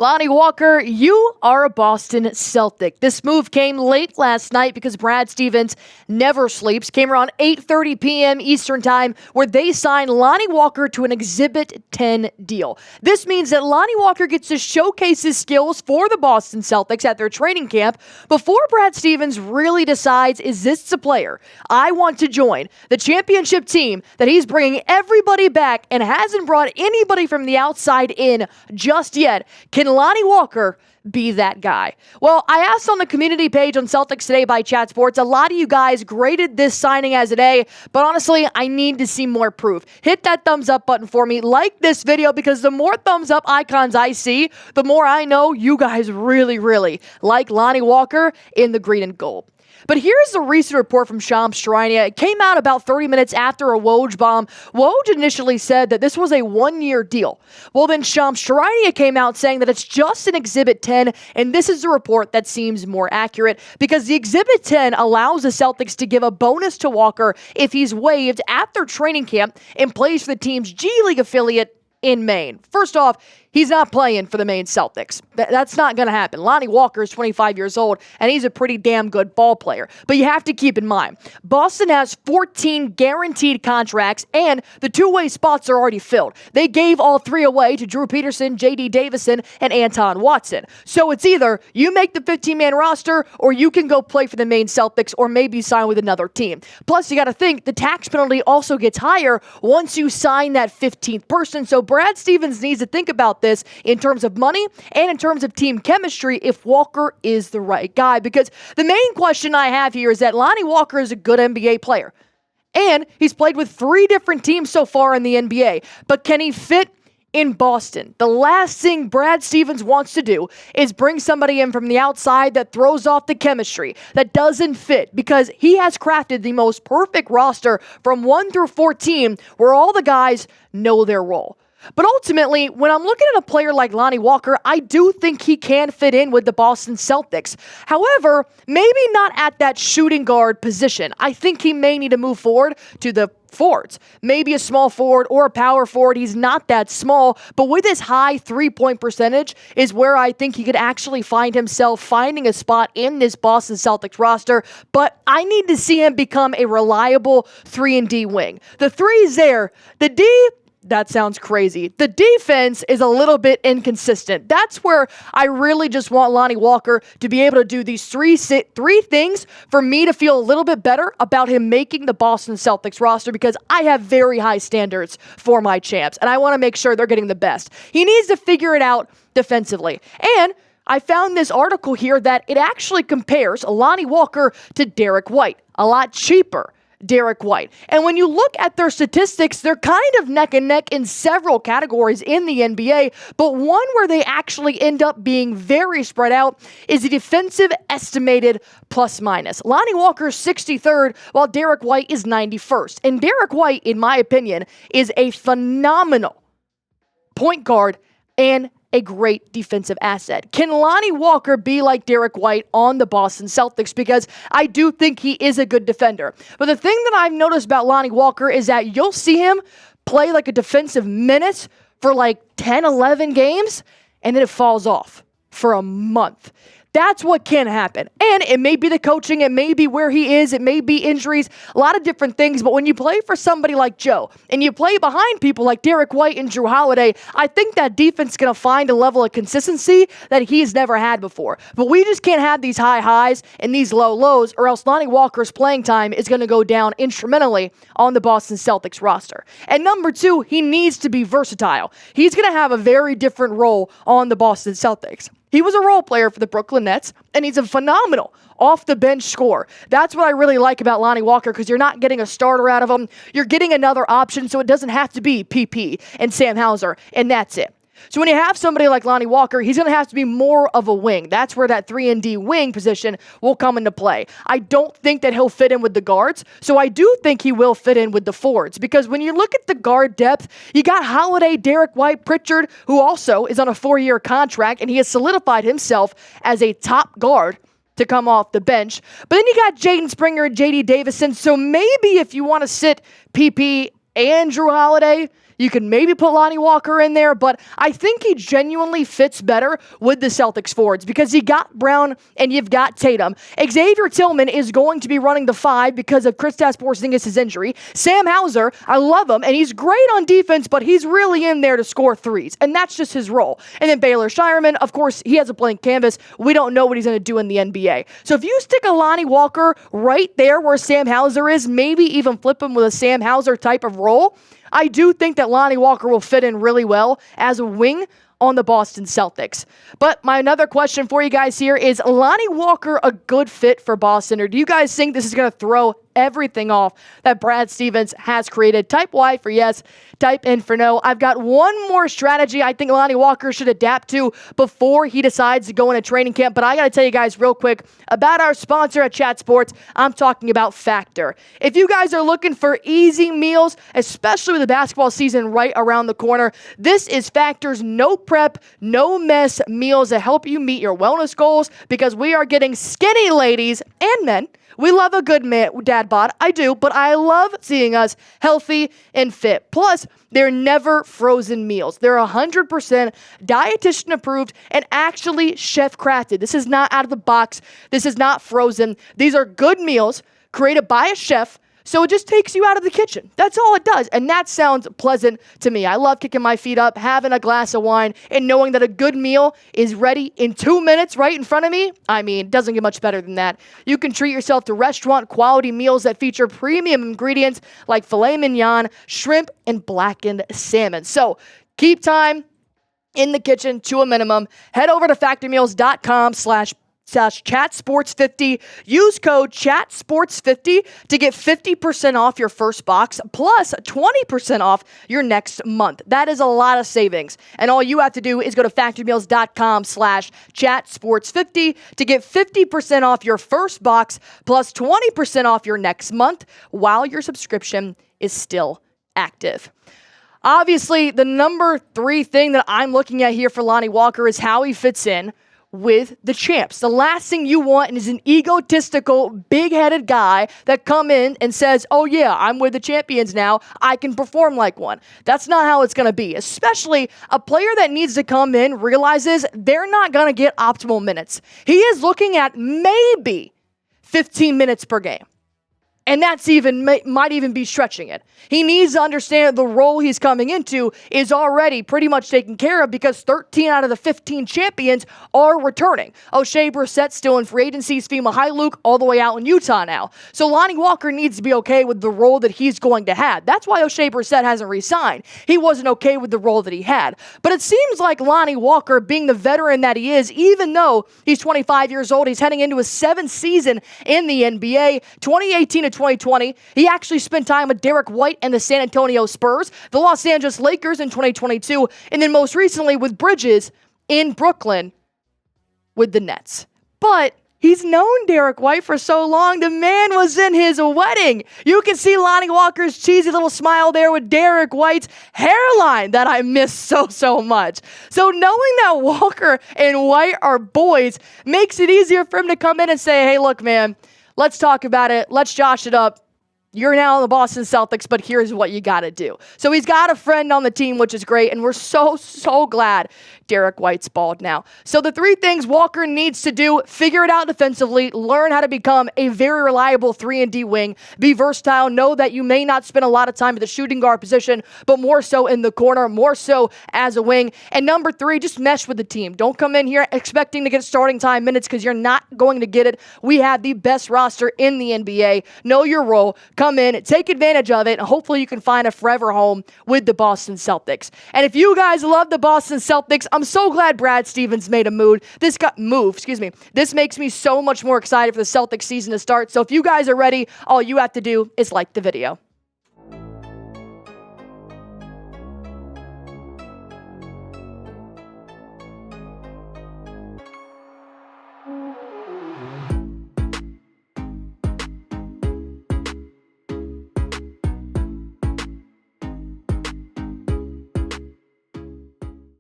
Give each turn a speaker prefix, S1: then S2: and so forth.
S1: Lonnie Walker, you are a Boston Celtic. This move came late last night because Brad Stevens never sleeps. Came around 8:30 p.m. Eastern Time, where they signed Lonnie Walker to an Exhibit 10 deal. This means that Lonnie Walker gets to showcase his skills for the Boston Celtics at their training camp before Brad Stevens really decides, is this a player I want to join the championship team that he's bringing everybody back and hasn't brought anybody from the outside in just yet? Can Lonnie Walker be that guy? Well, I asked on the community page on Celtics Today by Chat Sports. A lot of you guys graded this signing as an A, but honestly, I need to see more proof. Hit that thumbs up button for me. Like this video, because the more thumbs up icons I see, the more I know you guys really, really like Lonnie Walker in the green and gold. But here's a recent report from Charania. It came out about 30 minutes after a Woj bomb. Woj initially said that this was a one-year deal. Well, then Charania came out saying that it's just an Exhibit 10, and this is a report that seems more accurate because the Exhibit 10 allows the Celtics to give a bonus to Walker if he's waived at their training camp and plays for the team's G League affiliate in Maine. First off, he's not playing for the Maine Celtics. That's not going to happen. Lonnie Walker is 25 years old, and he's a pretty damn good ball player. But you have to keep in mind, Boston has 14 guaranteed contracts, and the two-way spots are already filled. They gave all three away to Drew Peterson, J.D. Davison, and Anton Watson. So it's either you make the 15-man roster, or you can go play for the Maine Celtics, or maybe sign with another team. Plus, you got to think, the tax penalty also gets higher once you sign that 15th person. So Brad Stevens needs to think about this in terms of money and in terms of team chemistry if Walker is the right guy. Because the main question I have here is that Lonnie Walker is a good NBA player. And he's played with 3 different teams so far in the NBA. But can he fit in Boston? The last thing Brad Stevens wants to do is bring somebody in from the outside that throws off the chemistry, that doesn't fit, because he has crafted the most perfect roster from 1 through 14 where all the guys know their role. But ultimately, when I'm looking at a player like Lonnie Walker, I do think he can fit in with the Boston Celtics. However, maybe not at that shooting guard position. I think he may need to move forward to the forwards. Maybe a small forward or a power forward. He's not that small, but with his high three-point percentage is where I think he could actually find himself finding a spot in this Boston Celtics roster. But I need to see him become a reliable 3-and-D wing. The three's there. The D, that sounds crazy. The defense is a little bit inconsistent. That's where I really just want Lonnie Walker to be able to do these three things for me to feel a little bit better about him making the Boston Celtics roster, because I have very high standards for my champs, and I want to make sure they're getting the best. He needs to figure it out defensively. And I found this article here that it actually compares Lonnie Walker to Derek White, a lot cheaper Derek White. And when you look at their statistics, they're kind of neck and neck in several categories in the NBA, but one where they actually end up being very spread out is the defensive estimated plus minus. Lonnie Walker's 63rd, while Derek White is 91st. And Derek White, in my opinion, is a phenomenal point guard and a great defensive asset. Can Lonnie Walker be like Derek White on the Boston Celtics? Because I do think he is a good defender. But the thing that I've noticed about Lonnie Walker is that you'll see him play like a defensive minute for like 10, 11 games, and then it falls off for a month. That's what can happen. And it may be the coaching, it may be where he is, it may be injuries, a lot of different things. But when you play for somebody like Joe, and you play behind people like Derek White and Drew Holiday, I think that defense is going to find a level of consistency that he's never had before. But we just can't have these high highs and these low lows, or else Lonnie Walker's playing time is going to go down instrumentally on the Boston Celtics roster. And number 2, he needs to be versatile. He's going to have a very different role on the Boston Celtics. He was a role player for the Brooklyn Nets, and he's a phenomenal off-the-bench scorer. That's what I really like about Lonnie Walker, because you're not getting a starter out of him. You're getting another option, so it doesn't have to be PP and Sam Hauser, and that's it. So when you have somebody like Lonnie Walker, he's going to have to be more of a wing. That's where that 3-and-D wing position will come into play. I don't think that he'll fit in with the guards, so I do think he will fit in with the forwards. Because when you look at the guard depth, you got Holiday, Derek White, Pritchard, who also is on a 4-year contract, and he has solidified himself as a top guard to come off the bench. But then you got Jaden Springer and J.D. Davison, so maybe if you want to sit PP and Drew Holiday, You can maybe put Lonnie Walker in there, but I think he genuinely fits better with the Celtics forwards because you got Brown and you've got Tatum. Xavier Tillman is going to be running the 5 because of Kristaps Porzingis' injury. Sam Hauser, I love him, and he's great on defense, but he's really in there to score threes, and that's just his role. And then Baylor Shireman, of course, he has a blank canvas. We don't know what he's going to do in the NBA. So if you stick a Lonnie Walker right there where Sam Hauser is, maybe even flip him with a Sam Hauser type of role, I do think that Lonnie Walker will fit in really well as a wing on the Boston Celtics. But my another question for you guys here is Lonnie Walker a good fit for Boston, or do you guys think this is going to throw everything off that Brad Stevens has created? Type Y for yes, type in for no. I've got one more strategy I think Lonnie Walker should adapt to before he decides to go into training camp, but I got to tell you guys real quick about our sponsor at Chat Sports. I'm talking about Factor. If you guys are looking for easy meals, especially with the basketball season right around the corner, this is Factor's no prep, no mess meals that help you meet your wellness goals, because we are getting skinny ladies and men. We love a good dad bod. I do, but I love seeing us healthy and fit. Plus, they're never frozen meals. They're 100% dietitian approved and actually chef crafted. This is not out of the box. This is not frozen. These are good meals created by a chef. So it just takes you out of the kitchen. That's all it does. And that sounds pleasant to me. I love kicking my feet up, having a glass of wine, and knowing that a good meal is ready in 2 minutes right in front of me. I mean, it doesn't get much better than that. You can treat yourself to restaurant quality meals that feature premium ingredients like filet mignon, shrimp, and blackened salmon. So keep time in the kitchen to a minimum. Head over to factormeals.com/chatsports50. Use code chatsports50 to get 50% off your first box plus 20% off your next month. That is a lot of savings. And all you have to do is go to factormeals.com/chatsports50 to get 50% off your first box plus 20% off your next month while your subscription is still active. Obviously, the number 3 thing that I'm looking at here for Lonnie Walker is how he fits in with the champs. The last thing you want is an egotistical, big-headed guy that come in and says, oh yeah, I'm with the champions now, I can perform like one. That's not how it's going to be, especially a player that needs to come in realizes they're not going to get optimal minutes. He is looking at maybe 15 minutes per game. And that's might even be stretching it. He needs to understand the role he's coming into is already pretty much taken care of because 13 out of the 15 champions are returning. O'Shea Brissett still in free agency, Svi Mykhailiuk all the way out in Utah now. So Lonnie Walker needs to be okay with the role that he's going to have. That's why O'Shea Brissett hasn't re-signed. He wasn't okay with the role that he had. But it seems like Lonnie Walker, being the veteran that he is, even though he's 25 years old, he's heading into his 7th season in the NBA, 2018 to 2020. He actually spent time with Derek White and the San Antonio Spurs, the Los Angeles Lakers in 2022, and then most recently with Bridges in Brooklyn with the Nets. But he's known Derek White for so long. The man was in his wedding. You can see Lonnie Walker's cheesy little smile there with Derek White's hairline that I miss so much. So knowing that Walker and White are boys makes it easier for him to come in and say, hey, look, man, let's talk about it. Let's josh it up. You're now in the Boston Celtics, but here's what you got to do. So he's got a friend on the team, which is great, and we're so glad Derek White's bald now. So the 3 things Walker needs to do: figure it out defensively, learn how to become a very reliable 3-and-D wing, be versatile, know that you may not spend a lot of time at the shooting guard position, but more so in the corner, more so as a wing. And number 3, just mesh with the team. Don't come in here expecting to get starting time minutes because you're not going to get it. We have the best roster in the NBA. Know your role. Come in, take advantage of it, and hopefully you can find a forever home with the Boston Celtics. And if you guys love the Boston Celtics, I'm so glad Brad Stevens made a move. This makes me so much more excited for the Celtics season to start. So if you guys are ready, all you have to do is like the video.